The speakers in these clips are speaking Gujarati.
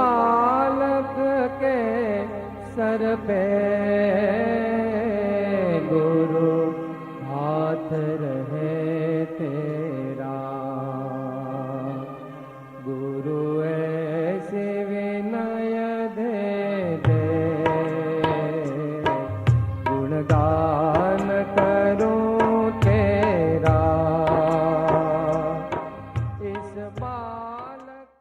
बालक के सर पे गुरु हाथ रहे तेरा। गुरु ऐसे विनय दे दे, गुणगान करूं तेरा। इस बालक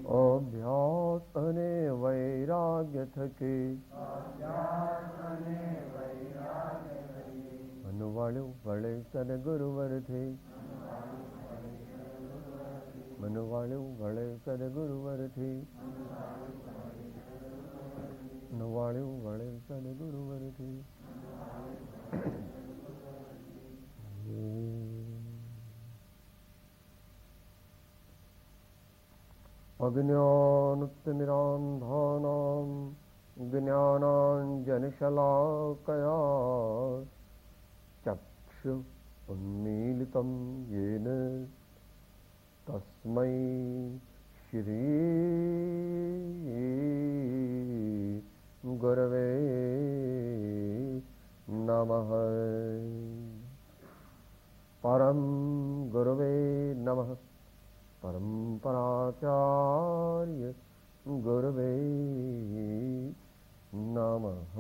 અભ્યાસ અને વૈરાગ્ય થકે મનવાળું વળે સદગુરુવરથી, મનવાળું વળે સદગુરુવરથી, મનવાળું વળે સદગુરુવરથી. અજ્ઞાનતિમિરાંધાનાં જ્ઞાનાંજનશલાકયા ચક્ષુ ઉન્મીલિतं येन તસ્मै શ્રી ગુરવે નમઃ. પરમ ગુરવે નમઃ. परम्पराचार्य गुरवे नमः.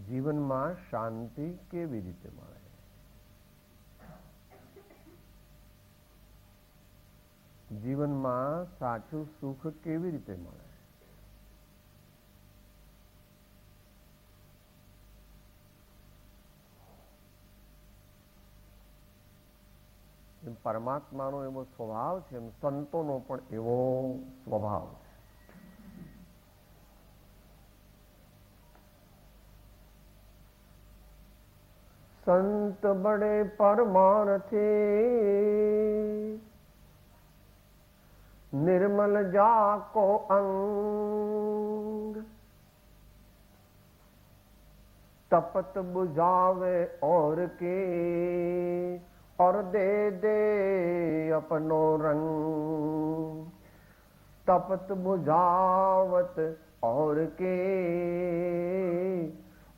જીવનમાં શાંતિ કેવી રીતે મળે? જીવનમાં સાચું સુખ કેવી રીતે મળે? એમ પરમાત્માનો એવો સ્વભાવ છે, એમ સંતોનો પણ એવો સ્વભાવ છે. संत बड़े परमानथे, निर्मल जाको अंग, तपत बुझावे और के, और दे दे अपनो रंग. तपत बुझावत और के,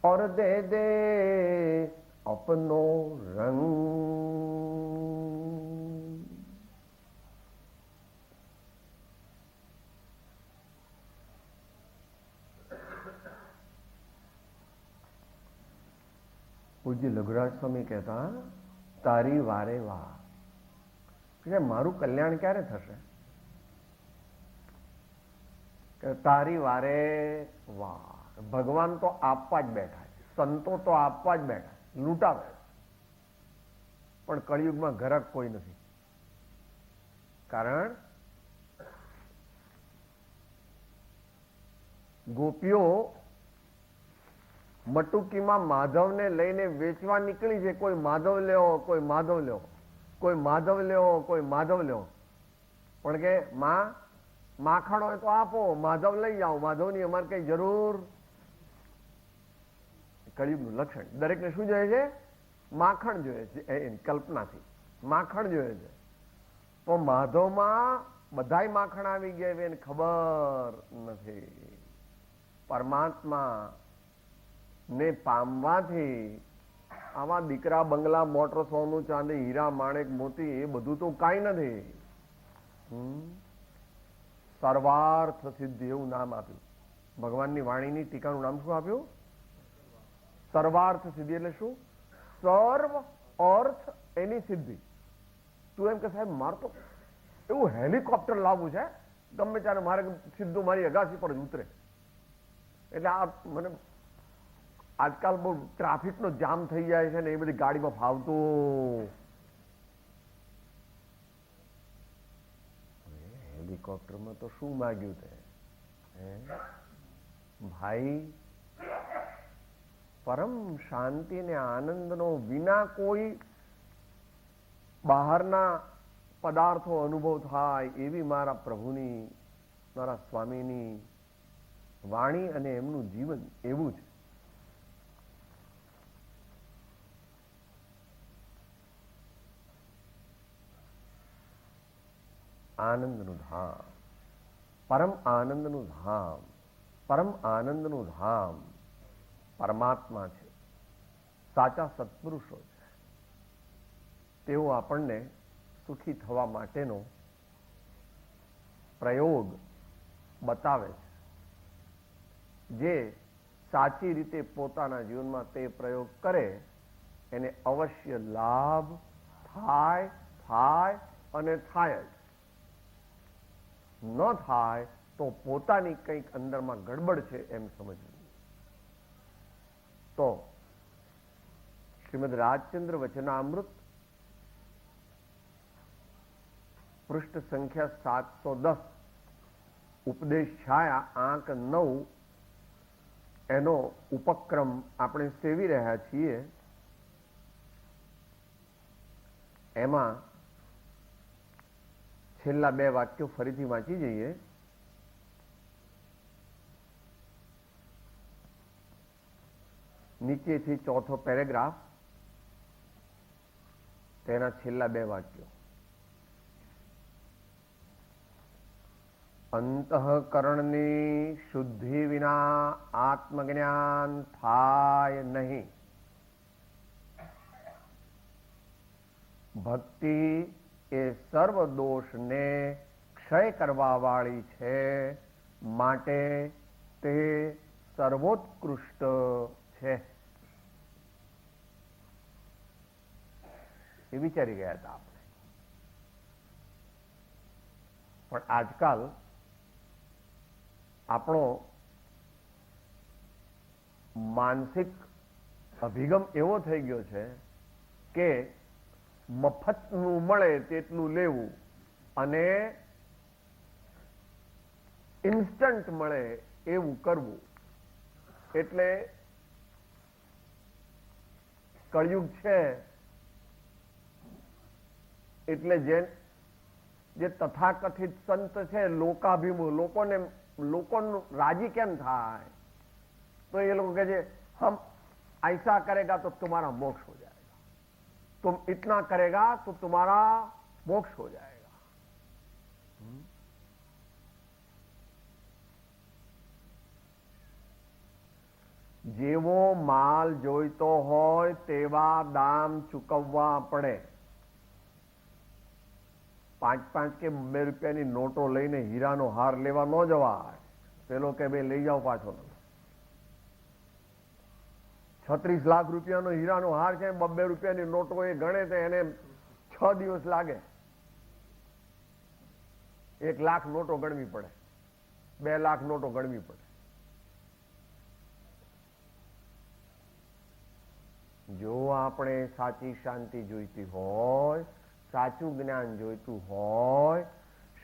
और दे दे अपनो रंग. પૂજ્ય લઘુરાજ સ્વામી કહેતા, તારી વારે વાહ. કે મારું કલ્યાણ ક્યારે થશે? કે તારી વારે વાહ. ભગવાન તો આપવા જ બેઠા છે, સંતો તો આપવા જ બેઠા, લૂંટાવે. પણ કળિયુગમાં ઘરક કોઈ નથી. કારણ ગોપીઓ મટુકીમાં માધવને લઈને વેચવા નીકળી છે. કોઈ માધવ લેવો, કોઈ માધવ લેવો, કોઈ માધવ લેવો, કોઈ માધવ લેવો. પણ કે માં માખણ હોય તો આપો, માધવ લઈ જાઓ, માધવની અમારે કઈ જરૂર. કળિયુગનું લક્ષણ. દરેકને શું જોઈએ છે? માખણ જોઈએ છે. એની કલ્પનાથી માખણ જોઈએ છે. તો માધવમાં બધાય માખણ આવી ગયા એને ખબર નથી. પરમાત્મા ને પામવાથી આવા દીકરા, બંગલા, મોટર, સોનું, ચાંદી, હીરા, માણેક, મોતી એ બધું તો કાંઈ નથી. સર્વાર્થ સિદ્ધિ એવું નામ આપ્યું. ભગવાનની વાણીની ટીકાનું નામ શું આપ્યું? સર્વાર્થ સિદ્ધિ. એટલે શું? સર્વ અર્થ એની સિદ્ધિ. તું એમ કે સાહેબ મારે તો એવું હેલિકોપ્ટર લાવવું છે, ગમે ત્યારે મારે સીધું મારી અગાસી પર જ ઉતરે. એટલે આ મને આજકાલ બહુ ટ્રાફિકનો જામ થઈ જાય છે ને એ બધી ગાડીમાં ફાવતું. હેલિકોપ્ટરમાં તો શું માગ્યું તે? ભાઈ, પરમ શાંતિ ને આનંદનો વિના કોઈ બહારના પદાર્થો અનુભવ થાય એવી મારા પ્રભુની, મારા સ્વામીની વાણી અને એમનું જીવન એવું છે. આનંદનું ધામ, પરમ આનંદનું ધામ, પરમ આનંદનું ધામ પરમાત્મા છે, સાચા સત્પુરુષો છે. તેઓ આપણને સુખી થવા માટેનો પ્રયોગ બતાવે છે. જે સાચી રીતે પોતાના જીવનમાં તે પ્રયોગ કરે એને અવશ્ય લાભ થાય, થાય અને થાય જ. ન થાય તો પોતાની કંઈક અંદરમાં ગડબડ છે એમ સમજવું. તો શ્રીમદ રાજચંદ્ર વચનામૃત પૃષ્ઠ સંખ્યા 710 ઉપદેશ છાયા આંક 9 એનો ઉપક્રમ આપણે સેવી રહ્યા છીએ. એમાં છેલ્લા 2 વાક્યો ફરીથી વાંચી જઈએ. નીચેથી ચોથો પેરેગ્રાફ, તેના છેલ્લા 2 વાક્યો. અંતઃકરણની શુદ્ધિ વિના આત્મજ્ઞાન થાય નહીં. ભક્તિ એ સર્વ દોષને ક્ષય કરવા વાળી છે, માટે તે સર્વોત્કૃષ્ટ છે. એ વિચારી ગયા હતા આપણે. પણ આજકાલ આપણો માનસિક અભિગમ એવો થઈ ગયો છે કે મફતનું મળે તેટલું લેવું અને ઇન્સ્ટન્ટ મળે એવું કરવું. એટલે કળિયુગ છે એટલે જે તથાકથિત સંત છે લોકાભિમુખ, લોકોનું રાજી કેમ થાય? તો એ લોકો કહે છે હમ ऐसा करेगा तो तुम्हारा मोक्ष हो जाएगा, तुम इतना करेगा तो तुम्हारा मोक्ष हो जाएगा. જેવો માલ જોઈતો હોય તેવા દામ ચૂકવવા પડે. 5-5 કે 2 રૂપિયાની નોટો લઈને હીરાનો હાર લેવા ન જવાય. પેલો કે ભાઈ લઈ જાઓ પાછો. 36 લાખ રૂપિયાનો હીરાનો હાર છે, 2 રૂપિયાની નોટો એ ગણે તો એને 6 દિવસ લાગે. 1 લાખ નોટો ગણવી પડે, 2 લાખ નોટો ગણવી પડે. જો આપણે સાચી શાંતિ જોઈતી હોય, સાચું જ્ઞાન જોઈતું હોય,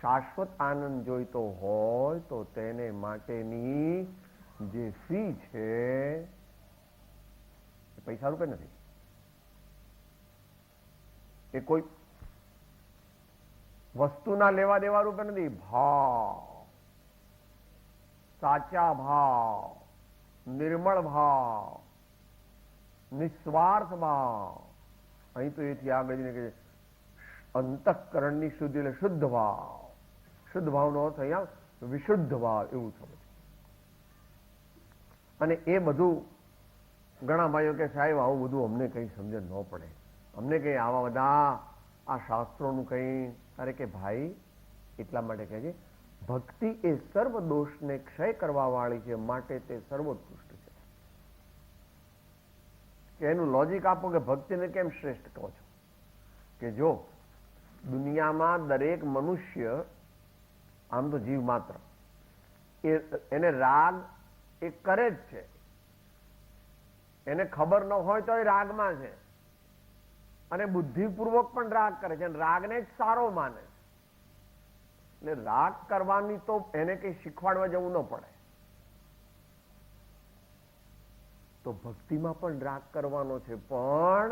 શાશ્વત આનંદ જોઈતો હોય તો તેને માટેની જે ફી છે એ પૈસા રૂપે નથી. એ કોઈ વસ્તુના લેવા દેવા રૂપે નથી. ભાવ, સાચા ભાવ, નિર્મળ ભાવ, નિસ્વાર્થ ભાવ. અહીં તો એથી આગળ જઈને કે અંતઃકરણની શુદ્ધિ એટલે શુદ્ધ ભાવ. શુદ્ધ ભાવનો અર્થ અહીંયા વિશુદ્ધ ભાવ એવું સમજ. અને એ બધું ઘણા ભાઈઓ કે સાહેબ આવું બધું અમને કંઈ સમજણ ન પડે, અમને કંઈ આવા બધા આ શાસ્ત્રોનું કંઈ. અરે કે ભાઈ એટલા માટે કહે છે ભક્તિ એ સર્વ દોષને ક્ષય કરવા વાળી છે, માટે તે સર્વોત્કૃષ્ટ છે. કે એનું લોજિક આપો કે ભક્તિને કેમ શ્રેષ્ઠ કહો છો? કે જો દુનિયામાં દરેક મનુષ્ય આમ તો જીવ માત્ર એને રાગ એ કરે જ છે. એને ખબર ન હોય તો એ રાગમાં છે, અને બુદ્ધિપૂર્વક પણ રાગ કરે છે, અને રાગને જ સારો માને. એટલે રાગ કરવાની તો એને કઈ શીખવાડવા જવું ન પડે. તો ભક્તિમાં પણ રાગ કરવાનો છે, પણ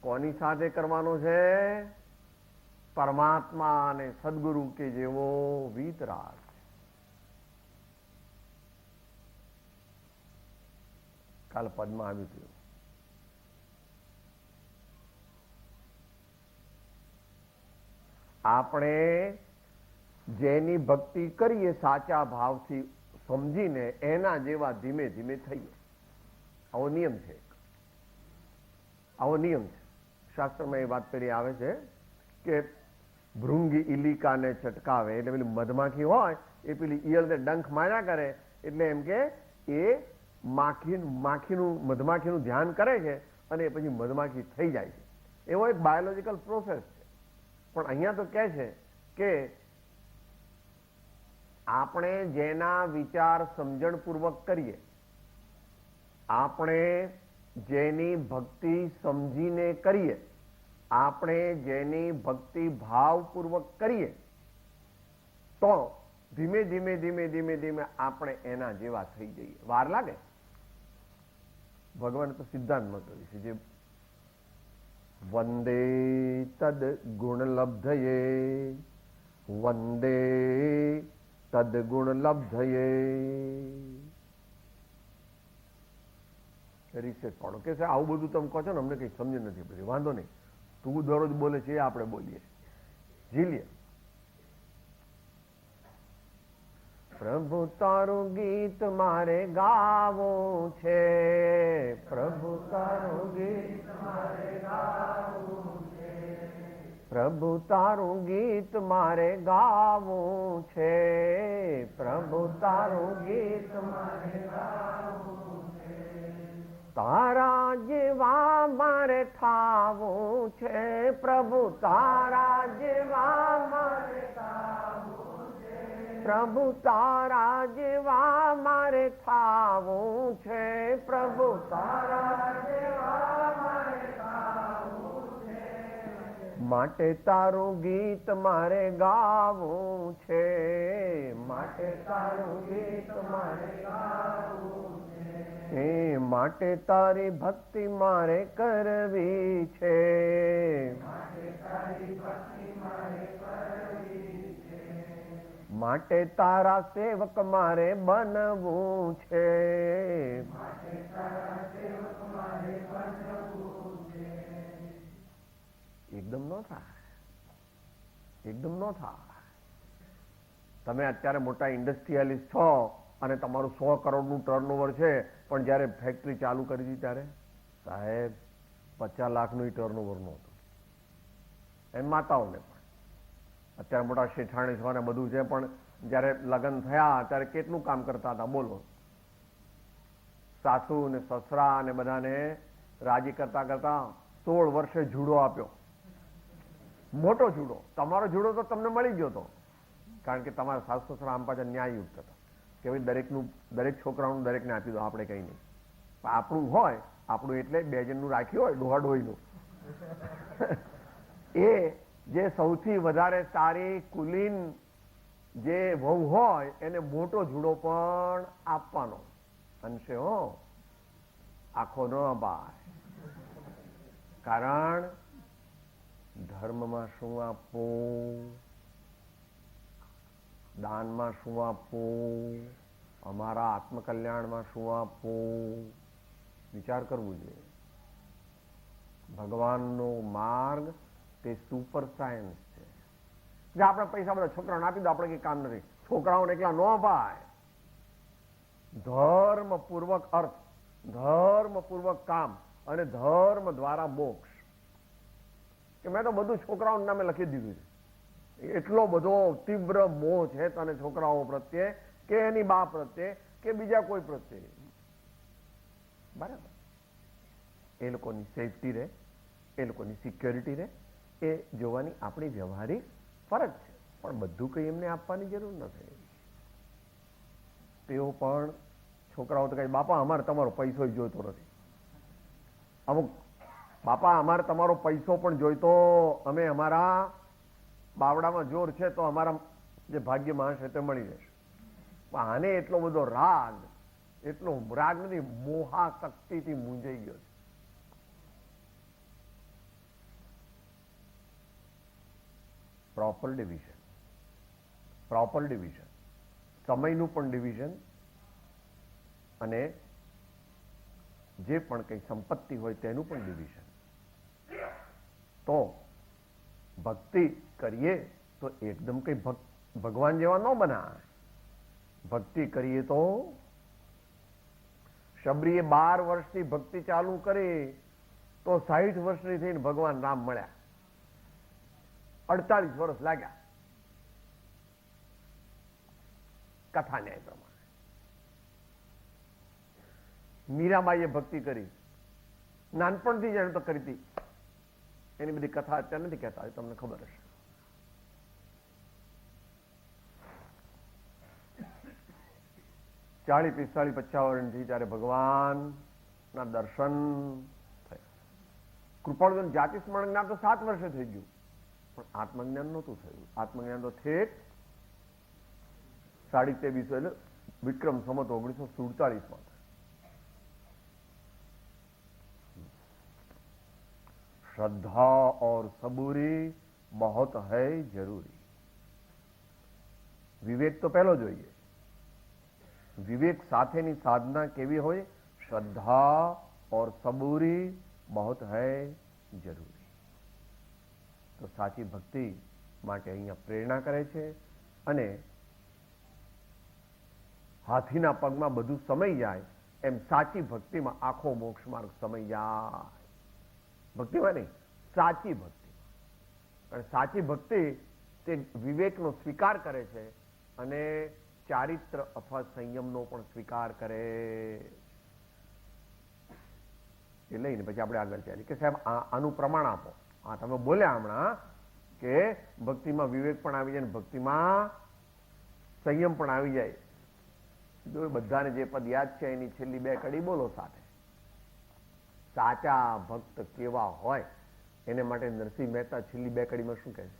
કોની સાથે કરવાનો છે? પરમાત્મા અને સદગુરુ કે જેવો વીતરાગ. કાલ પદમાં આવ્યું હતું. આપણે જેની ભક્તિ કરીએ સાચા ભાવથી સમજીને એના જેવા ધીમે ધીમે થઈએ. આવો નિયમ છે, આવો નિયમ છે. શાસ્ત્રમાં એ વાત કરી આવે છે કે ભૃંગી ઈલિકાને ચટકાવે એટલે પેલી મધમાખી હોય એ પેલી ઈયળને ડંખ માર્યા કરે એટલે એમ કે એ મધમાખીનું ધ્યાન કરે છે અને પછી મધમાખી થઈ જાય છે. એવો એક બાયોલોજીકલ પ્રોસેસ છે. પણ અહીંયા તો કહે છે કે આપણે જેના વિચાર સમજણપૂર્વક કરીએ, આપણે જેની ભક્તિ સમજીને કરીએ, આપણે જેની ભક્તિ ભાવપૂર્વક કરીએ, તો ધીમે ધીમે ધીમે ધીમે ધીમે આપણે એના જેવા થઈ જઈએ. વાર લાગે. ભગવાન તો સિદ્ધાંતમાં કહ્યું છે જે વંદે તદ ગુણલબ્ધયે, વંદે તદ ગુણલબ્ધયે. રિસેટ પાડો કે આવું બધું તમે કહો છો ને અમને કઈ સમજ નથી પડતી. વાંધો નહીં, તું દરરોજ બોલે છે આપણે બોલીએ, ઝીલીએ. પ્રભુ તારું ગીત મારે ગાવું છે, પ્રભુ તારું ગીત મારે ગાવું છે, પ્રભુ તારું ગીત મારે ગાવું છે, પ્રભુ તારું ગીત મારે ગાવું છે. તારા જેવા મારે થાવું છે, પ્રભુ તારા જેવા મારે થાવું છે, પ્રભુ તારા જેવા મારે થાવું છે, પ્રભુ તારા જેવા મારે થાવું છે. માટે તારું ગીત મારે ગાવું છે, માટે તારું ગીત મારે ગાવું છે, એ માટે તારી ભક્તિ મારે કરવી છે, માટે તારી ભક્તિ મારે કરવી છે. માટે તારા સેવક મારે બનવું છે, માટે તારા સેવક મારે બનવું છે. એકદમ નો થાય, એકદમ નો થાય. તમે અત્યારે મોટા ઇન્ડસ્ટ્રીયાલિસ્ટ છો અને તમારું 100 કરોડનું ટર્નઓવર છે, પણ જ્યારે ફેક્ટરી ચાલુ કરી હતી ત્યારે સાહેબ 50 લાખનું ટર્નઓવર નહોતું. એમ માતાઓને પણ અત્યારે મોટા શેઠાણી છો ને બધું છે, પણ જ્યારે લગ્ન થયા ત્યારે કેટલું કામ કરતા હતા બોલો. સાસુ ને સસરા ને બધાને રાજી કરતા કરતા 16 વર્ષે જુડો આપ્યો, મોટો જુડો. તમારો જુડો તો તમને મળી ગયો હતો, કારણ કે તમારા સાસુ સસરા આમ પાછા ન્યાયયુક્ત હતા કે ભાઈ દરેક છોકરાઓનું દરેકને આપી દો, આપણે કંઈ નહીં. આપણું હોય, આપણું એટલે 2 જણનું રાખ્યું હોય ડોહાડોઈનું, એ જે સૌથી વધારે સારી કુલીન જે વહુ હોય એને મોટો જુડો પણ આપવાનો. અંશે હો, આખો ન અપાય. કારણ ધર્મમાં શું આપવું, દાનમાં શું આપવું, અમારા આત્મકલ્યાણમાં શું આપવું, વિચાર કરવો જોઈએ. ભગવાનનો માર્ગ તે સુપર સાયન્સ છે. જે આપણે પૈસા બધા છોકરાઓને આપી દો, આપણે કઈ કામ નથી. છોકરાઓને એકલા ન અપાય. ધર્મપૂર્વક અર્થ, ધર્મપૂર્વક કામ અને ધર્મ દ્વારા મોક્ષ. કે મેં તો બધું છોકરાઓના નામે લખી દીધું છે. એટલો બધો તીવ્ર મોહ છે તને છોકરાઓ પ્રત્યે કે એની બા પ્રત્યે કે બીજા કોઈ પ્રત્યે. બરાબર, એ લોકોની સેફટી રહે, એ લોકોની સિક્યોરિટી રહે, એ જોવાની આપણી વ્યવહારિક ફરજ છે. પણ બધું કંઈ એમને આપવાની જરૂર નથી. તેઓ પણ છોકરાઓ તો કહે, બાપા અમારે તમારો પૈસો જોઈતો નથી. અમુક, બાપા અમારે તમારો પૈસો પણ જોઈતો, અમે અમારા બાવડામાં જોર છે તો અમારા જે ભાગ્યમાં હશે તે મળી રહેશે. પણ આને એટલો બધો રાગ, એટલો રાગ નથી, મોહાશક્તિથી મૂંઝાઈ ગયો છે. પ્રોપર ડિવિઝન, પ્રોપર ડિવિઝન, સમયનું પણ ડિવિઝન અને જે પણ કંઈ સંપત્તિ હોય તેનું પણ ડિવિઝન. તો ભક્તિ કરીએ તો એકદમ કંઈ ભગવાન જેવા ન બનાય. ભક્તિ કરીએ તો શબરીએ 12 વર્ષથી ભક્તિ ચાલુ કરી તો 60 વર્ષની થઈને ભગવાન રામ મળ્યા. 48 વર્ષ લાગ્યા કથા ન્યાય પ્રમાણે. મીરાબાઈએ ભક્તિ કરી, નાનપણથી જ એને તો કરી હતી. એની બધી કથા અત્યારે નથી કહેતા, તમને ખબર હશે. ચાલીસ 45 50 વર્ષથી ત્યારે ભગવાનના દર્શન થયા. કૃપાળુદાન જાતિ સ્મરણ જ્ઞાન તો 7 વર્ષે થઈ ગયું, પણ આત્મજ્ઞાન નહોતું થયું. આત્મજ્ઞાન તો ઠેક 2350 એટલે વિક્રમ સંવત 1947 श्रद्धा और सबूरी बहुत है जरूरी. વિવેક તો પહેલો જોઈએ. વિવેક સાથેની સાધના કેવી હોય? શ્રદ્ધા और सबूरी बहुत है જરૂરી. તો સાચી ભક્તિ માટે અહીંયા પ્રેરણા કરે છે. અને હાથીના પગમાં બધું સમાઈ જાય એમ સાચી ભક્તિમાં આખો મોક્ષ માર્ગ સમાઈ જાય. ભક્તિમાં નહીં, સાચી ભક્તિ. અને સાચી ભક્તિ તે વિવેકનો સ્વીકાર કરે છે અને ચારિત્ર અથવા સંયમનો પણ સ્વીકાર કરે. એ લઈને પછી આપણે આગળ ચાલીએ કે સાહેબ આનું પ્રમાણ આપો. આ તમે બોલ્યા હમણાં કે ભક્તિમાં વિવેક પણ આવી જાય ને ભક્તિમાં સંયમ પણ આવી જાય. જો બધાને જે પદ યાદ છે એની છેલ્લી 2 કડી બોલો સાથે. સાચા ભક્ત કેવા હોય એને માટે નરસિંહ મહેતા છેલ્લી 2 કડીમાં શું કહે છે?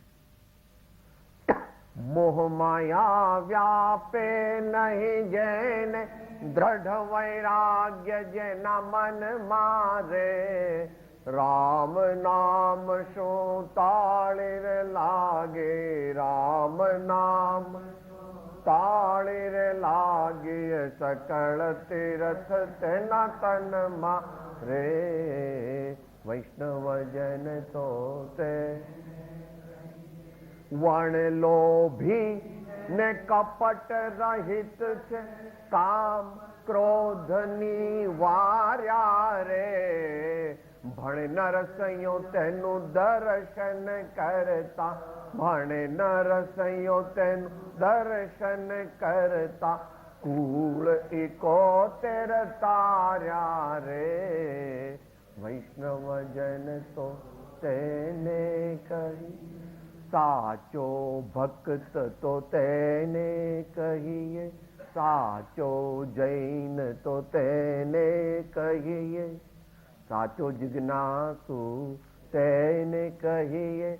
મોહ માયા વ્યાપે નહીં જેને દ્રઢ વૈરાગ્ય જેના મન મારે રામ નામ શું તાળીર લાગે રામ નામ તાળીર લાગે સકળ તીર્થ તેના તનમાં રે વૈષ્ણવજન તો તે વણ લોભી ને કપટ રહિત છે કામ ક્રોધની વાર્યા રે ભણે નરસૈયો તેનું દર્શન કરતા ભણે નરસૈયો તેનું દર્શન કરતા કુળ 71 તાર્યા રે વૈષ્ણવજન તો તેને કહી સાચો ભક્ત તો તેને કહીએ સાચો જૈન તો તેને કહીએ સાચો જિજ્ઞાસુ તેને કહીએ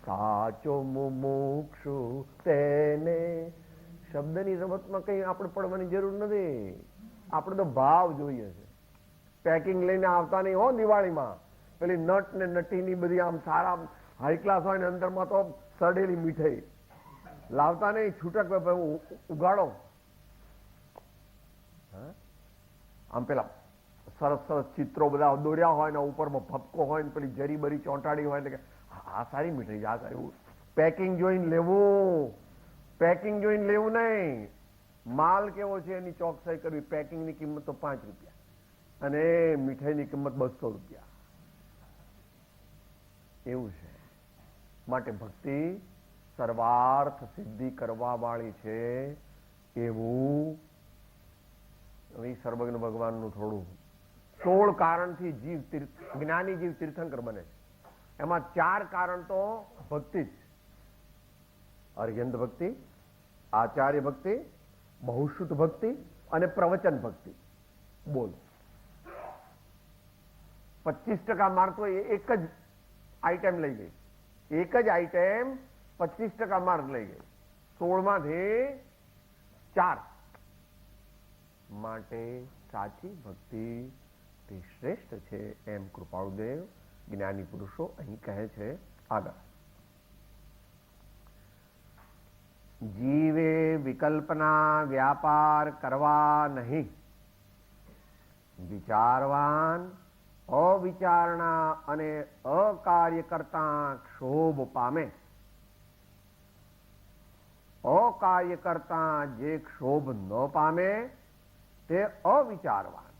સાચો મુમુક્ષુ તેને. શબ્દની રમતમાં કંઈ આપણે પડવાની જરૂર નથી. આપણે તો ભાવ જોઈએ છે. પેકિંગ લઈને આવતા નહીં હો દિવાળીમાં. પેલી નટ ને નટીની બધી આમ સારા હાઈ ક્લાસ હોય ને અંદરમાં તો સડેલી મીઠાઈ લાવતા નહીં. છૂટક ઉગાડો. આમ પેલા સરસ સરસ ચિત્રો બધા દોર્યા હોય ને ઉપરમાં ભપકો હોય ને પેલી જરી બરી ચોંટાડી હોય એટલે કે આ સારી મીઠાઈ આ એવું પેકિંગ જોઈને લેવું, પેકિંગ જોઈને લેવું નહીં, માલ કેવો છે એની ચોકસાઈ કરવી. પેકિંગની કિંમત તો 5 રૂપિયા અને મીઠાઈની કિંમત 200 રૂપિયા એવું છે. માટે ભક્તિ સર્વાર્થ સિદ્ધિ કરવા વાળી છે એવું સર્વજ્ઞ ભગવાનનું થોડું 16 કારણથી જીવ જ્ઞાની જીવ તીર્થંકર બને છે. એમાં 4 કારણ તો ભક્તિ જ, અર્યંત ભક્તિ, આચાર્ય ભક્તિ, બહુશ્રુત ભક્તિ અને પ્રવચન ભક્તિ. બોલ 25% માર્ક તો એક જ આઈટમ લઈ ગઈ, એક જ આઈટમ 25% માર્ક લઈ ગઈ, 16 માંથી 4. માટે સાચી ભક્તિ તે શ્રેષ્ઠ છે એમ કૃપાળુદેવ જ્ઞાની પુરુષો અહીં કહે છે. આગળ જીવે વિકલ્પના વ્યાપાર કરવા નહીં, વિચારવાન અવિચારણા અને અકાર્ય કરતા ક્ષોભ પામે. અકાર્ય કરતા જે ક્ષોભ ન પામે તે અવિચારવાન.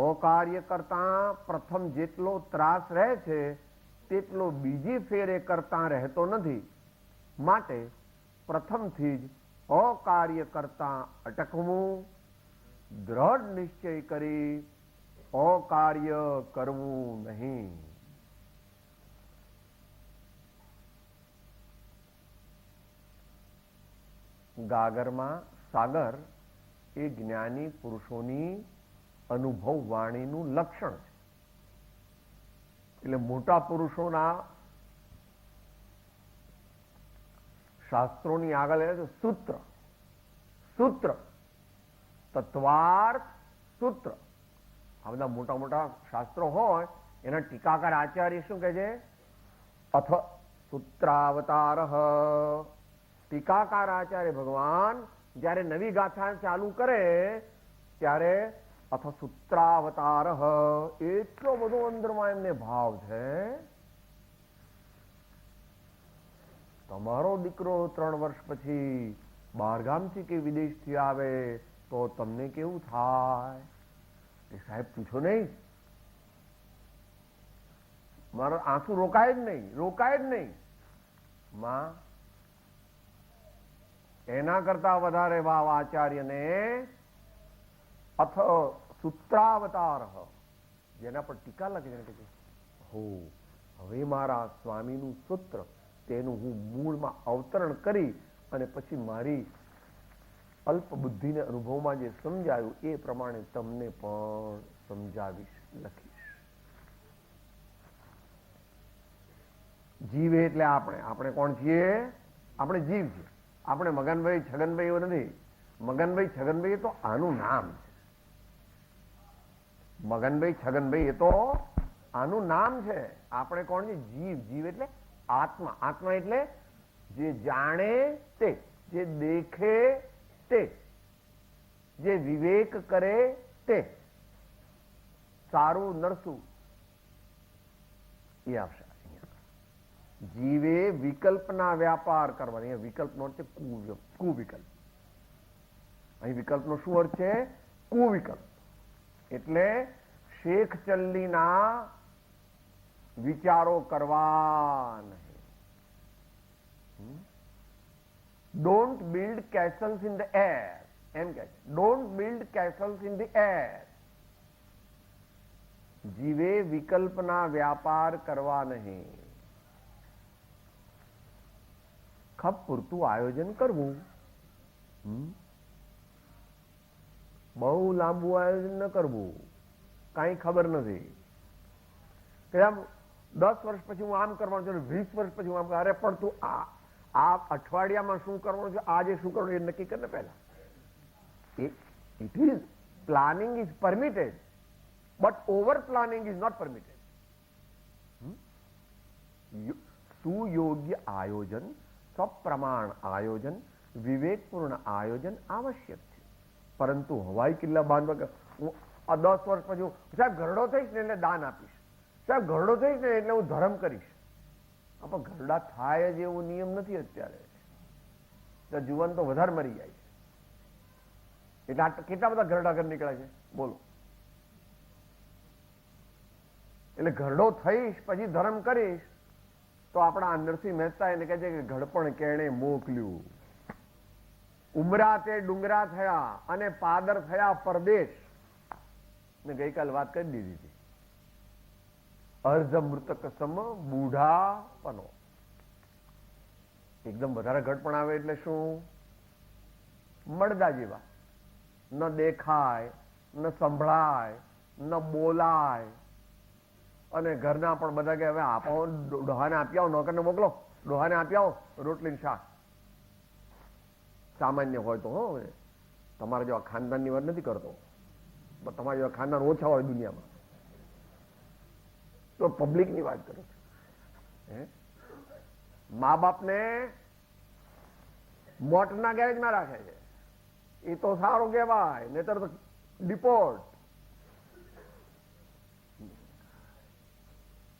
અકાર્ય કરતા પ્રથમ જેટલો ત્રાસ રહે છે તેટલો બીજી ફેરે કરતા રહેતો નથી. માટે પ્રથમથી જ અકાર્ય કરતા અટકવું, દ્રઢ નિશ્ચય કરી અકાર્ય કરવું નહીં. ગાગરમાં સાગર એ જ્ઞાની પુરુષોની અનુભવ વાણીનું લક્ષણ છે. એટલે મોટા પુરુષોના શાસ્ત્રોની આગળ સૂત્ર, સૂત્ર, તત્વાર્થ સૂત્ર, આ બધા મોટા મોટા શાસ્ત્રો હોય એના ટીકાકાર આચાર્ય શું કહે છે? અથ સૂત્રાવતાર. ટીકાકાર આચાર્ય ભગવાન જ્યારે નવી ગાથા ચાલુ કરે ત્યારે અથ સૂત્રાવતાર, એટલો બધો અંદરમાં એમને ભાવ છે. તમારો દીકરો 3 વર્ષ પછી બહારગામથી કે વિદેશથી આવે તો તમને કેવું થાય? એ સાહેબ પૂછો નહીં, મારો આંસુ રોકાય જ નહીં, રોકાય જ નહીં. માં એના કરતા વધારે ભાવ આચાર્યને અથ સૂત્રાવતાર, જેના પર ટીકા લખી છે. હો, હવે મારા સ્વામીનું સૂત્ર તેનું હું મૂળમાં અવતરણ કરી અને પછી મારી અલ્પ બુદ્ધિને અનુભવમાં જે સમજાયું એ પ્રમાણે તમને પણ સમજાવીશ, લખીશ. જીવ એટલે આપણે, આપણે કોણ છીએ? આપણે જીવ છીએ. આપણે મગનભાઈ છગનભાઈ એવું નથી. મગનભાઈ છગનભાઈ એ તો આનું નામ છે. મગનભાઈ છગનભાઈ એ તો આનું નામ છે. આપણે કોણ છે? જીવ. જીવ એટલે આત્મા. આત્મા એટલે જે જાણે તે, જે દેખે તે, જે વિવેક કરે તે, સારું નરસું એ આવશે. જીવે વિકલ્પના વ્યાપાર કરવાની. વિકલ્પનો અર્થ છે કુવિકલ્પ. અહીં વિકલ્પનો શું અર્થ છે? કુવિકલ્પ. એટલે શેખ ચલ્લીના વિચારો કરવા નહીં. Don't build castles in the air, એમ કે છે. Don't build castles in the air. જીવે વિકલ્પના વ્યાપાર કરવા નહીં. ખપ પૂરતું આયોજન કરવું. બહુ લાંબુ આયોજન ન કરવું. કાંઈ ખબર નથી કે આમ 10 વર્ષ પછી હું આમ કરવાનું છે, 20 વર્ષ પછી હું આમ. અરે પણ તું આ અઠવાડિયામાં શું કરવાનું છે, આજે શું કરવાનું એ નક્કી કર ને પહેલા. It is planning is permitted, but over planning is not permitted. સુયોગ્ય આયોજન, સપ્રમાણ આયોજન, વિવેકપૂર્ણ આયોજન આવશ્યક છે. પરંતુ હવાઈ કિલ્લા બાંધવા હું આ 10 વર્ષ પછી સાહેબ ઘરડો થઈશ ને એટલે દાન આપીશ, સાહેબ ઘરડો થઈશ ને એટલે હું ધર્મ કરીશ. પણ ઘરડા થાય જ એવો નિયમ નથી અત્યારે. જુવાન તો વધારે મરી જાય છે. એટલે આ કેટલા બધા ઘરડા ઘર નીકળે છે બોલો. એટલે ઘરડો થઈશ પછી ધર્મ કરીશ તો આપણા નરસિંહ મહેતા એને કહે છે કે ઘડપણ કેણે મોકલ્યું, ઉમરા તે ડુંગરા થયા અને પાદર થયા પરદેશ. મેં ગઈકાલ વાત કરી દીધી હતી. અર્ધ મૃતક સમ બુઢાપનો. એકદમ વધારે ઘડપણ આવે એટલે શું? મળદા જેવા, ન દેખાય, ન સંભળાય, ન બોલાય. અને ઘરના પણ બધા કે હવે આપો, ડોહાને આપી આવો, નોકરને મોકલો, ડોહાને આપી આવો રોટલી શાક. સામાન્ય હોય તો હો, તમારા જેવા ખાનદાનની વાત નથી કરતો, તમારા જેવા ખાનદાન ઓછા હોય દુનિયામાં, તો પબ્લિકની વાત કરો છો. મા બાપને મોટરના ગેરેજમાં રાખે છે, એ તો સારું કહેવાય, નહીતર તો ડિપોર્ટ.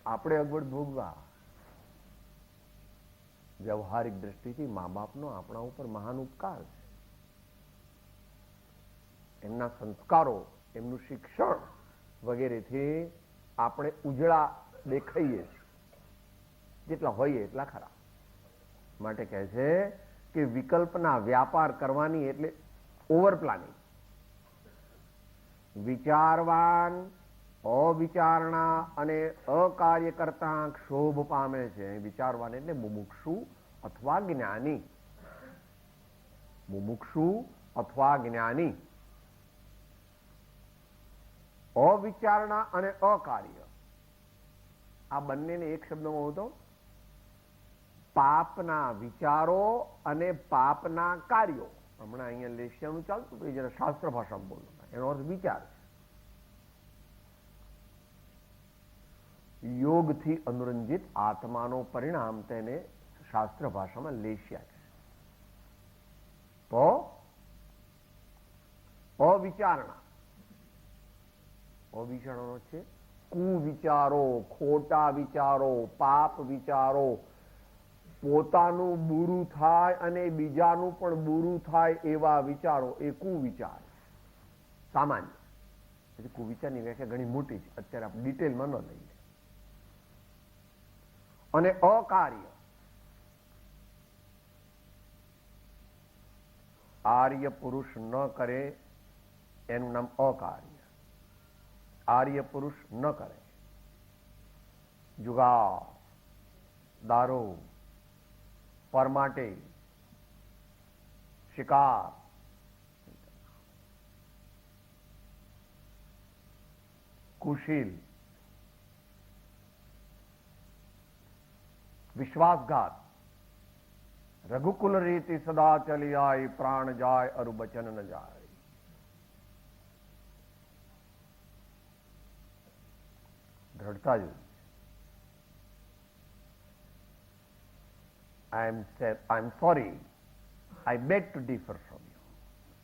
આપણે અગવડ ભોગવા. વ્યવહારિક દ્રષ્ટિથી મા બાપનો આપણા ઉપર મહાન ઉપકાર છે. એમના સંસ્કારો, એમનું શિક્ષણ વગેરેથી આપણે ઉજળા દેખાઈએ છીએ. જેટલા હોઈએ એટલા ખરા. માટે કહે છે કે વિકલ્પના વ્યાપાર કરવાની એટલે ઓવર પ્લાનિંગ. વિચારવાન અવિચારણા અને અકાર્ય કરતા ક્ષોભ પામે છે. વિચારવાન એટલે મુમુક્ષુ અથવા જ્ઞાની. મુમુક્ષુ અથવા જ્ઞાની. અવિચારણા અને અકાર્ય, આ બંનેને એક શબ્દમાં હું તો પાપના વિચારો અને પાપના કાર્યો. હમણાં અહીંયા લેશિયાનું ચાલતું હતું, જરા શાસ્ત્ર ભાષામાં બોલો, એનો અર્થ વિચાર છે. યોગથી અનુરંજિત આત્માનો પરિણામ તેને શાસ્ત્ર ભાષામાં લેશિયા છે. તો અવિચારણા, અવિચારણો છે કુવિચારો, ખોટા વિચારો, પાપ વિચારો, પોતાનું બુરું થાય અને બીજાનું પણ બુરું થાય એવા વિચારો, એ કુવિચાર. સામાન્ય એટલે કુવિચારની વ્યાખ્યા ઘણી મોટી છે, અત્યારે આપણે ડિટેલમાં ન લઈએ. અને અકાર્ય, આર્ય પુરુષ ન કરે એનું નામ અકાર્ય. આર્ય પુરુષ ન કરે. જુગાર, દારૂ, પરમાટે, શિકાર, કુશીલ, વિશ્વાસઘાત, રઘુકુલ રીતિ સદા ચલી આય, પ્રાણ જાય અરુ બચન ન જાય. દ્રઢતા જોઈએ. I'm sorry, I beg to differ from you.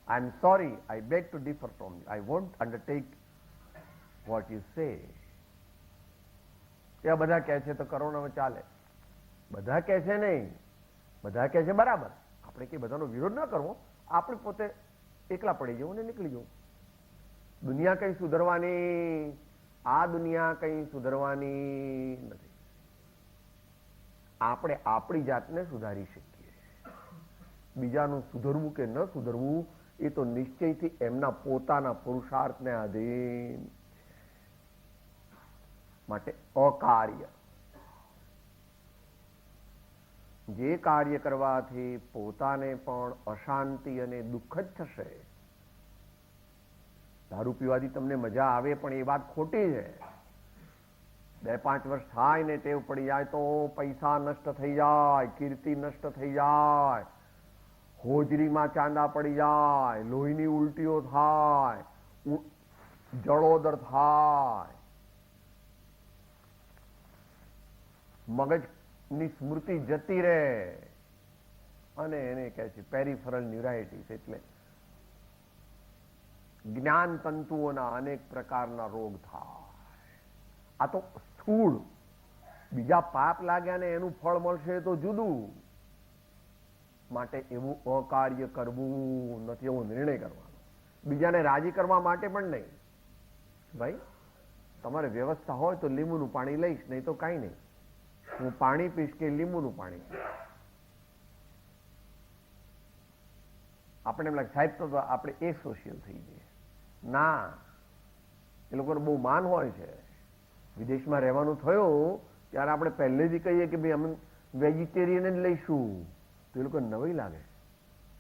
I'm sorry, I beg to differ from you. I won't undertake what you say. એ બધા કહે છે તો કરોડમાં ચાલે. બધા કહે છે નહીં, બધા કહે છે બરાબર. આપણે કે બધાનો વિરોધ ન કરવો, આપણે પોતે એકલા પડી જવું ને નીકળી જવું. દુનિયા કઈ સુધરવાની, આ દુનિયા કઈ સુધરવાની નથી. આપણે આપણી જાતને સુધારી શકીએ. બીજાનું સુધરવું કે ન સુધરવું એ તો નિશ્ચયથી એમના પોતાના પુરુષાર્થને આધીન. માટે અકાર્ય, જે કાર્ય કરવાથી પોતાને પણ અશાંતિ અને દુઃખ જ થશે. દારૂ પીવાથી તમને મજા આવે પણ એ વાત ખોટી છે. 2-5 વર્ષ થાય ને ટેવ પડી જાય તો પૈસા નષ્ટ થઈ જાય, કીર્તિ નષ્ટ થઈ જાય, હોજરીમાં ચાંદા પડી જાય, લોહીની ઉલટીઓ થાય, જળોદર થાય, મગજની સ્મૃતિ જતી રહે, અને એને કહે છે પેરિફરલ ન્યુરાઇટીસ. એટલે જ્ઞાન તંતુઓના અનેક પ્રકારના રોગ થાય. આ તો સ્થૂળ, બીજા પાપ લાગ્યા ને એનું ફળ મળશે તો જુદું. માટે એવું અકાર્ય કરવું નથી, એવો નિર્ણય કરવાનો. બીજાને રાજી કરવા માટે પણ નહીં. ભાઈ તમારે વ્યવસ્થા હોય તો લીંબુનું પાણી લઈશ, નહીં તો કાંઈ નહીં. હું પાણી પીશ કે લીંબુનું પાણી પીશ. આપણે એમ લાગે સાહેબ તો આપણે એ સોશિયલ થઈ જઈએ. ના, એ લોકોને બહુ માન હોય છે. વિદેશમાં રહેવાનું થયું ત્યારે આપણે પહેલેથી કહીએ કે ભાઈ અમે વેજીટેરિયન જ લઈશું, તો એ લોકોને નવાઈ લાગે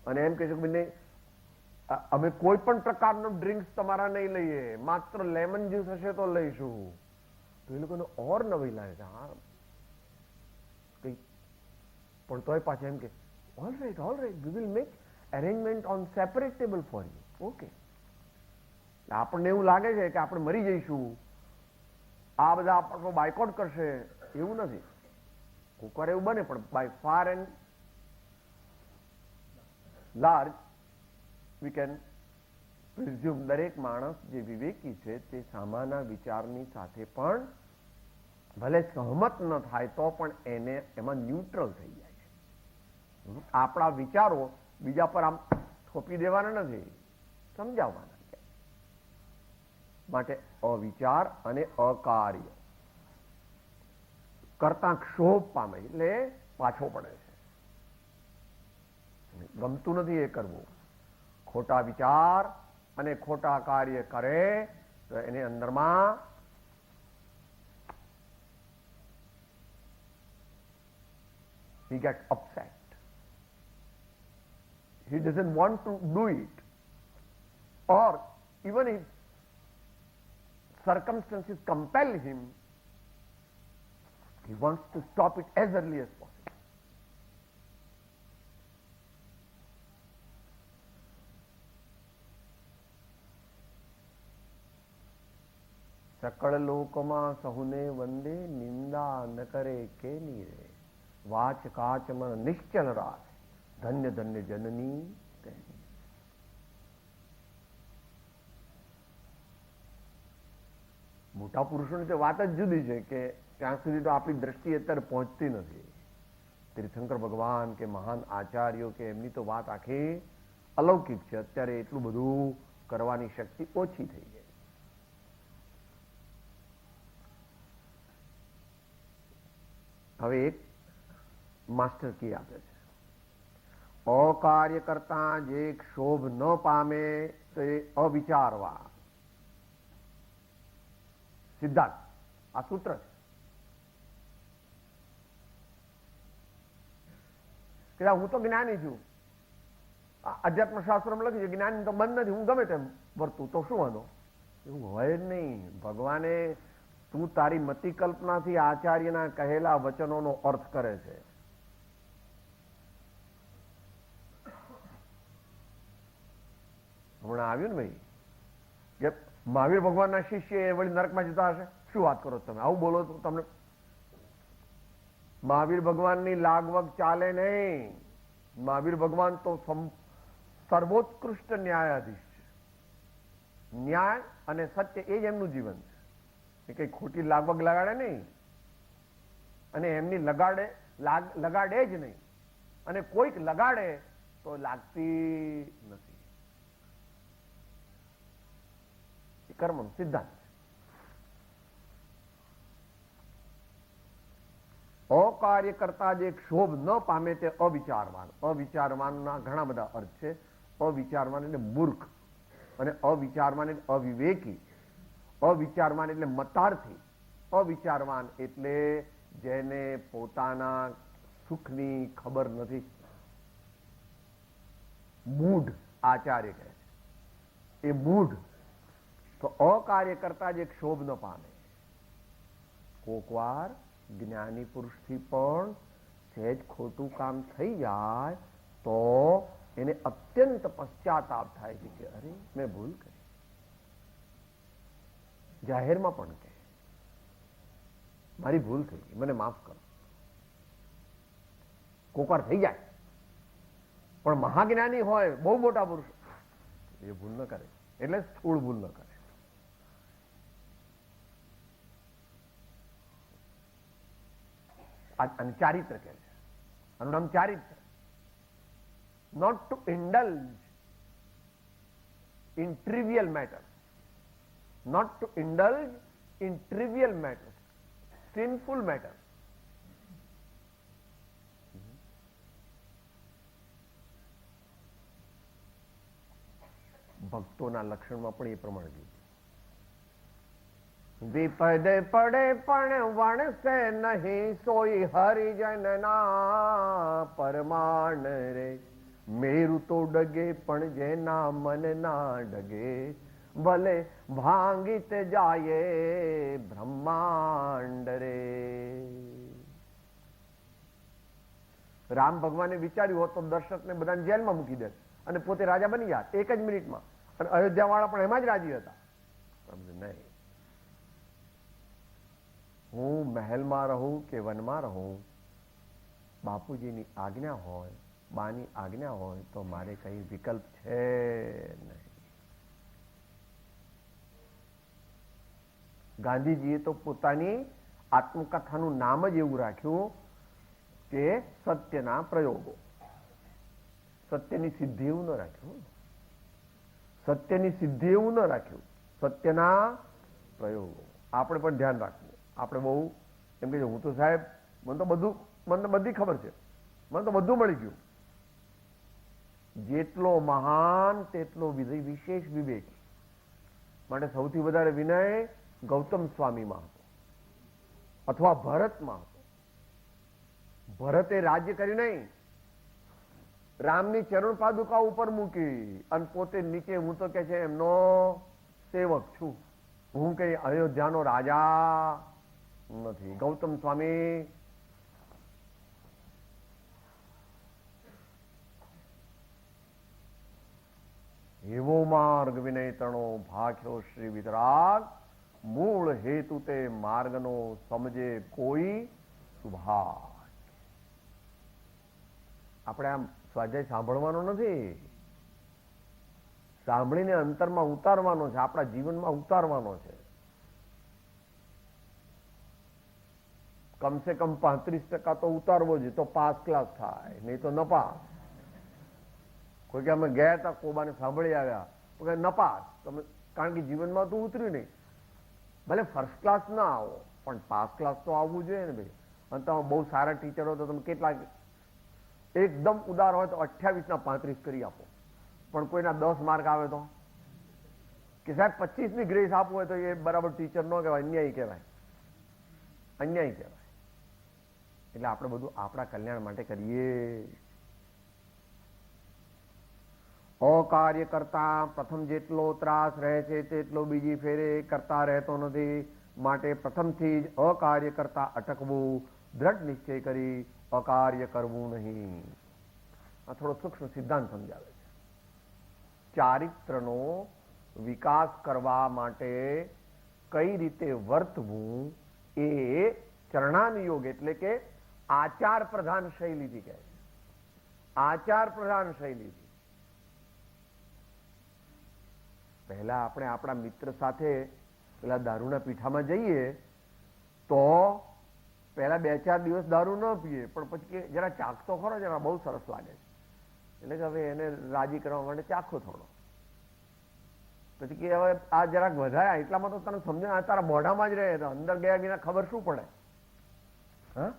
અને એમ કહે છે કે ભાઈ અમે કોઈ પણ પ્રકારનો ડ્રિંક્સ તમારા નહીં લઈએ, માત્ર લેમન જ્યુસ હશે તો લઈશું, તો એ લોકોને ઓર નવાઈ લાગે છે. હા કઈ પણ તોય પાછા એમ કે all right we will make arrangement on separate table for you. Okay, આપણને એવું લાગે છે કે આપણે મરી જઈશું, આ બધા આપણને બાયકોટ કરશે. એવું નથી. કોઈક વાર એવું બને, પણ by far and large we can presume દરેક માણસ જે વિવેકી છે તે સામાના વિચારની સાથે પણ ભલે સહમત ન થાય તો પણ એને એમાં ન્યુટ્રલ થઈ જાય છે. આપણા વિચારો બીજા પર આમ થોપી દેવાના નથી, સમજાવવાના. માટે અવિચાર અને અકાર્ય કરતા ક્ષોભ પામે એટલે પાછો પડે છે. ગમતું નથી એ કરવું. ખોટા વિચાર અને ખોટા કાર્ય કરે તો એની અંદરમાં he gets upset. He doesn't want to do it, or even if circumstances compel him, he wants to stop it as early as possible. सकल लोकमा सहुने वंदे निंदा न करे के नीरे वाच काच मन निश्चल राय धन्य धन्य जननी कहनी. મોટા પુરુષોની તો વાત જ જુદી છે કે ત્યાં સુધી તો આપણી દ્રષ્ટિ અત્યારે પહોંચતી નથી. તીર્થંકર ભગવાન કે મહાન આચાર્યો કે એમની તો વાત આખી અલૌકિક છે. અત્યારે એટલું બધું કરવાની શક્તિ ઓછી થઈ ગઈ. હવે એક માસ્ટર કી આપે છે, અકાર્ય કરતા જે ક્ષોભ ન પામે તે અવિચારવા. સિદ્ધાર્થ, આ સૂત્ર છે કે હું તો જ્ઞાની છું. અધ્યાત્મ શાસ્ત્રમાં લખ્યું છે જ્ઞાની તો બંધ નથી, હું ગમે તેમ વર્તું તો શું વાંધો. એવું હોય જ નહીં. ભગવાને તું તારી મતિ કલ્પનાથી આચાર્યના કહેલા વચનોનો અર્થ કરે છે. હમણાં આવ્યું ને ભાઈ કે મહાવીર ભગવાનના શિષ્ય એ વળી નરકમાં જતા હશે. શું વાત કરો તમે, આવું બોલો તો તમને. મહાવીર ભગવાનની લાગવગ ચાલે નહીં. મહાવીર ભગવાન તો સર્વોત્કૃષ્ટ ન્યાયાધીશ છે. ન્યાય અને સત્ય એ જ એમનું જીવન છે. એ કઈ ખોટી લાગવગ લગાડે નહીં અને એમની લગાડે જ નહીં, અને કોઈક લગાડે તો લાગતી નથી. કર્મ સિદ્ધાંત. અકાર્ય કરતા જે ક્ષોભ ન પામે તે અવિચારવાન. અવિચારવાનના ઘણા બધા અર્થ છે. અવિચારવાન એટલે મૂર્ખ, અને અવિચારવાન એટલે અવિવેકી, અવિચારવાન એટલે મતાર્થી, અવિચારવાન એટલે જેને પોતાના સુખની ખબર નથી. મૂઢ આચાર્ય કહે છે, એ મૂઢ. તો અકાર્ય કરતા જે ક્ષોભ ન પામે. કોકવાર જ્ઞાની પુરુષથી પણ સહેજ ખોટું કામ થઈ જાય તો એને અત્યંત પશ્ચાતાપ થાય છે કે અરે મેં ભૂલ કરી. જાહેરમાં પણ કહે મારી ભૂલ થઈ ગઈ, મને માફ કરો. કોકવાર થઈ જાય, પણ મહાજ્ઞાની હોય, બહુ મોટા પુરુષ, એ ભૂલ ન કરે. એટલે સ્થૂળ ભૂલ ન કરે. અને ચારિત્ર કહે છે, આનું નામ ચારિત્ર. Not to indulge in trivial matters, not to indulge in trivial matters, sinful matters. ભક્તોના લક્ષણમાં પણ એ પ્રમાણે જોઈએ. વિપદ પડે પણ વણસે નહીં સોઈ હરિજનના પરમાણ રે. મેરુ તો ડગે પણ જેના મન ના ડગે, ભલે ભાંગીત જાય બ્રહ્માંડ રે. રામ ભગવાને વિચાર્યું હોત તો દર્શકને બધાને જેલમાં મૂકી દે અને પોતે રાજા બની જાય એક જ મિનિટમાં, અને અયોધ્યા વાળા પણ એમાં જ રાજી હતા. નહીં, હું મહેલમાં રહું કે વનમાં રહું, બાપુજીની આજ્ઞા હોય, બાની આજ્ઞા હોય તો મારે કઈ વિકલ્પ છે નહીં. ગાંધીજીએ તો પોતાની આત્મકથાનું નામ જ એવું રાખ્યું કે સત્યના પ્રયોગો. સત્યની સિદ્ધિ એવું ન રાખ્યું, સત્યની સિદ્ધિ એવું ન રાખ્યું, સત્યના પ્રયોગો. આપણે પણ ધ્યાન રાખવું. આપણે બહુ એમ કે હું તો સાહેબ મને તો બધી ખબર છે, મને તો બધું મળી ગયું. જેટલો મહાન તેટલો વિશેષ વિવેક. માટે સૌથી વધારે વિનય ગૌતમ સ્વામીમાં હતો અથવા ભરતમાં હતો. ભરતે રાજ્ય કરી નહીં, રામની ચરણ પાદુકા ઉપર મૂકી અને પોતે નીચે હું તો કે છે એમનો સેવક છું, હું કઈ અયોધ્યાનો રાજા નથી. ગૌતમ સ્વામી એવો માર્ગ વિનય તણો ભાખ્યો શ્રી વિતરાગ, મૂળ હેતુ તે માર્ગનો સમજે કોઈ સુભાગ. આપણે આમ સ્વાધ્યાય સાંભળવાનો નથી, સાંભળીને અંતરમાં ઉતારવાનો છે, આપણા જીવનમાં ઉતારવાનો છે. કમસે કમ 35% તો ઉતારવો જોઈએ તો પાસ ક્લાસ થાય, નહીં તો નપાસ. કોઈ કે અમે ગયા હતા કોબાને સાંભળી આવ્યા તો કે નપાસ, તમે કારણ કે જીવનમાં તો ઉતર્યું નહીં. ભલે ફર્સ્ટ ક્લાસ ના આવો પણ પાસ ક્લાસ તો આવવું જોઈએ ને ભાઈ. અને તમે બહુ સારા ટીચર હો તો તમે કેટલા એકદમ ઉદાર હોય તો 28 ના 35 કરી આપો, પણ કોઈના 10 માર્ક આવે તો કે સાહેબ 25 ની ગ્રેસ આપવું હોય તો એ બરાબર ટીચર ન કહેવાય, અન્યાયી કહેવાય, અન્યાયી કહેવાય. એટલે આપણે બધું આપણા કલ્યાણ માટે કરીએ. અકાર્ય કરતા પ્રથમ જેટલો ત્રાસ રહે છે તેટલો બીજી ફેરે કરતા રહેતો નથી. માટે પ્રથમથી જ અકાર્ય કરતા અટકવું, દ્રઢ નિશ્ચય કરી અકાર્ય કરવું નહીં. આ થોડો સૂક્ષ્મ સિદ્ધાંત સમજાવે છે. ચારિત્રનો વિકાસ કરવા માટે કઈ રીતે વર્તવું એ ચરણાનુયોગ એટલે કે આચાર પ્રધાન શૈલીથી કહે છે. આચાર પ્રધાન શૈલીથી. પહેલા આપણે આપણા મિત્ર સાથે પેલા દારૂના પીઠામાં જઈએ તો પહેલા 2-4 દિવસ દારૂ ન પીએ, પણ પછી કે જરા ચાખતો ખરો, જરા બહુ સરસ લાગે છે, એટલે કે હવે એને રાજી કરવા માટે ચાખો થોડો. પછી કે હવે આ જરાક વધારે, એટલામાં તો તને સમજે તારા મોઢામાં જ રહે, તો અંદર ગયા વિના ખબર શું પડે. હા,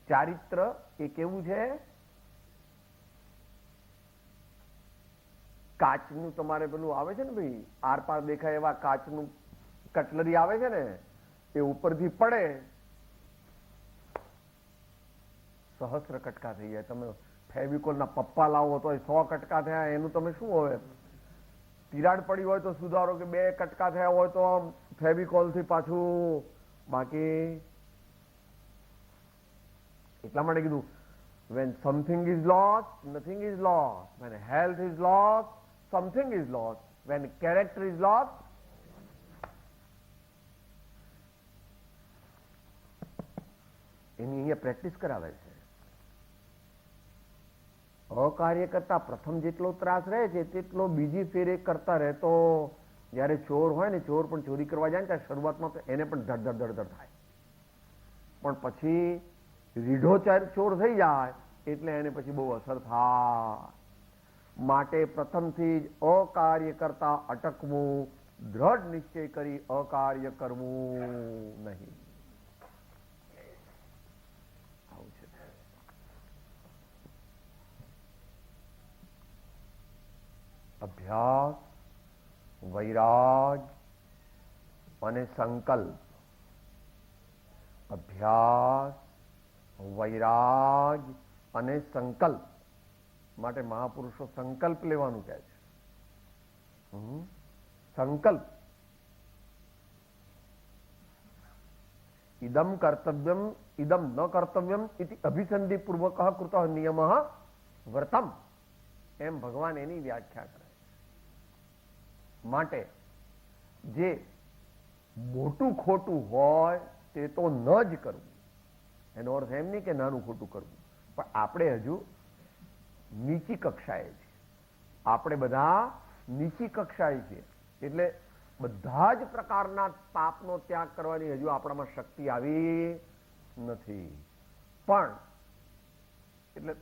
ચારિત્ર એ કેવું છે? કાચનું તમારે પેલું આવે છે ને ભાઈ, આર પાર દેખાય એવા કાચનું કટલરી આવે છે ને, એ ઉપરથી પડે સહસ્ર કટકા થઈ જાય. તમે ફેવિકોલના પપ્પા લાવો તો 100 કટકા થયા, એનું તમે શું હવે તિરાડ પડી હોય તો સુધારો, કે 2 કટકા થયા હોય તો ફેવિકોલથી પાછું. બાકી એટલા માટે કીધું when something is lost, nothing is lost. When health is lost, something is lost. When character is lost, એની અહીંયા પ્રેક્ટિસ કરાવે છે. અકાર્ય કરતા પ્રથમ જેટલો ત્રાસ રહે છે તેટલો બીજી ફેરે કરતા રહેતો. જ્યારે ચોર હોય ને, ચોર પણ ચોરી કરવા જાય ને ત્યારે શરૂઆતમાં તો એને પણ ધડ ધડ ધડ થાય, પણ પછી રીઢો ચોર થઈ જાય એટલે એને પછી બહુ અસર થાય. માટે પ્રથમથી જ અકાર્ય કરતા અટકવું, દ્રઢ નિશ્ચય કરી અકાર્ય કરવું નહીં. આવું છે. અભ્યાસ, વૈરાગ અને સંકલ્પ. અભ્યાસ, વૈરાગ અને સંકલ્પ માટે મહાપુરુષો સંકલ્પ લેવાનું કહે છે. સંકલ્પ. ઇદમ કર્તવ્યમ ઇદમ ન કર્તવ્યમ ઇતિ અભિસંધિ પૂર્વક કૃત નિયમ વ્રતમ, એમ ભગવાન એની વ્યાખ્યા કરે. માટે જે મોટું ખોટું હોય તે તો ન જ કરવું. એનો અર્થ એમ નહીં કે નાનું ખોટું કરવું, પણ આપણે હજુ નીચી કક્ષાએ છીએ. આપણે બધા નીચી કક્ષાએ છીએ, એટલે બધા જ પ્રકારના પાપનો ત્યાગ કરવાની હજુ આપણામાં શક્તિ આવી નથી. પણ એટલે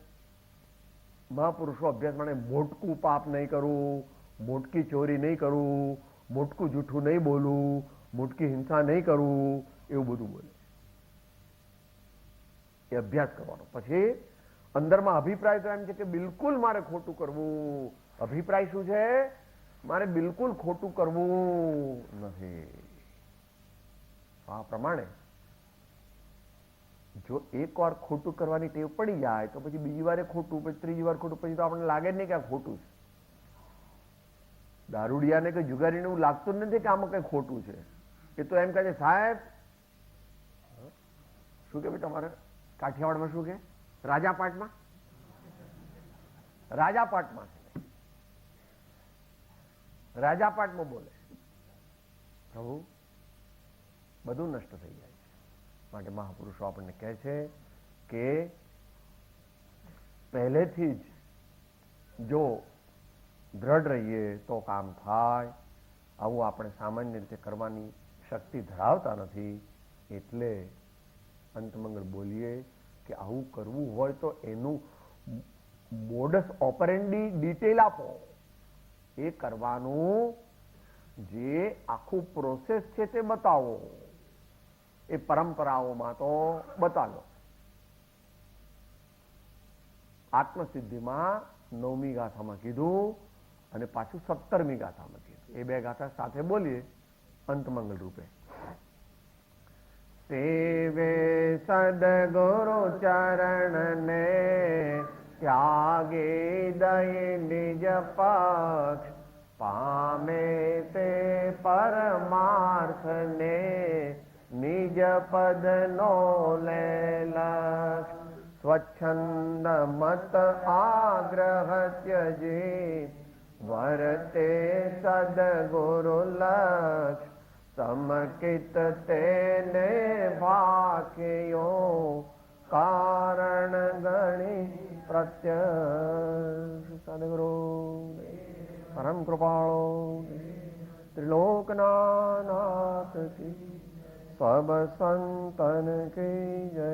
મહાપુરુષો અભ્યાસ માટે મોટકું પાપ નહીં કરવું, મોટકી ચોરી નહીં કરવું, મોટકું જૂઠું નહીં બોલવું, મોટકી હિંસા નહીં કરવું, એવું બધું બોલે. એ અભ્યાસ કરવાનો. પછી અંદરમાં અભિપ્રાય તો એમ છે કે બિલકુલ મારે ખોટું કરવું. અભિપ્રાય શું છે? મારે બિલકુલ ખોટું કરવું નથી. આ પ્રમાણે જો એક વાર ખોટું કરવાની ટેવ પડી જાય તો પછી બીજી વારે ખોટું, પછી ત્રીજી વાર ખોટું, પછી તો આપણને લાગે જ નહીં કે આ ખોટું છે. દારૂડિયાને કે જુગારીને એવું લાગતું જ નથી કે આમાં કઈ ખોટું છે. એ તો એમ કહે છે, સાહેબ શું કે ભાઈ તમારે કાઠિયાવાડમાં શું કે રાજાપાટમાં બોલે. પ્રભુ બધું નષ્ટ થઈ જાય છે. માટે મહાપુરુષો આપણને કહે છે કે પહેલેથી જ જો દ્રઢ રહીએ તો કામ થાય. આવું આપણે સામાન્ય રીતે કરવાની શક્તિ ધરાવતા નથી. એટલે અંતમંગળ બોલીએ કે આવું કરવું હોય તો એનું મોડસ ઓપરેન્ડી ડિટેલ આપો. એ કરવાનું જે આખું પ્રોસેસ છે તે બતાવો. એ પરંપરાઓમાં તો બતાવો. આત્મસિદ્ધિમાં 9મી ગાથામાં કીધું અને પાછું 17મી ગાથામાં કીધું. એ બે ગાથા સાથે બોલીએ અંતમંગલ રૂપે. સેવે સદગુરુ ચરણ ને ત્યાગે દય નિજ પક્ષ, પામે તે પરમાર્થ ને નિજ પદ નો લે લક્ષ. સ્વચ્છંદ મત આગ્રહ ત્યજી વર્તે સદગુરુ લક્ષ. સમકિત તેને ભાખ્યો કારણ ગણી પ્રત્યક્ષ. સદગુરુ પરમ કૃપાળો ત્રિલોકના નાથ કી સબ સંતન કી જય.